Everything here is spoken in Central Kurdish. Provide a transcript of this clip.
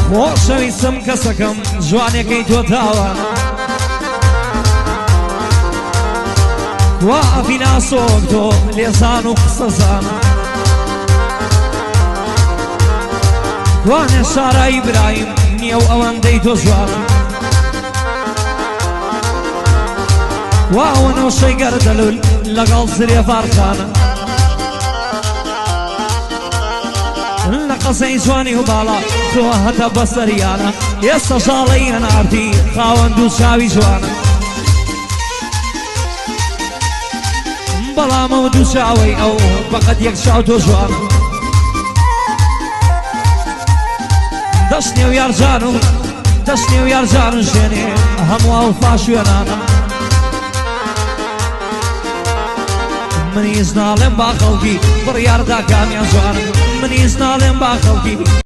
خۆشەویستم کەسەکەم جوانێکەی تۆ تاوانە وا ئەفیناسۆک تۆ لێزان و قسەزانە وانێ شارایی برایم نییە و ئەوەندەی تۆ جوانە واوە نۆشەی گەردەلول لەگەڵ زرێ فارخانە لە قەسەی جوانی و باڵا تۆ هەتە بەسەریانە ئێستا ژاڵەی هەناردی خاوەند و چاوی جوانە بەڵامەوە دوو چاوەی ئەو بەقەت یەک چاو تۆ جوانە دەشتێ و یارجان و دەشتێ و یارجان و ژێنێ هەموو ئەوفا شوێنانە منیش ناڵێم با خەڵکی بڕیاردا کامیان جوانم منیش ناڵێم با خەڵکی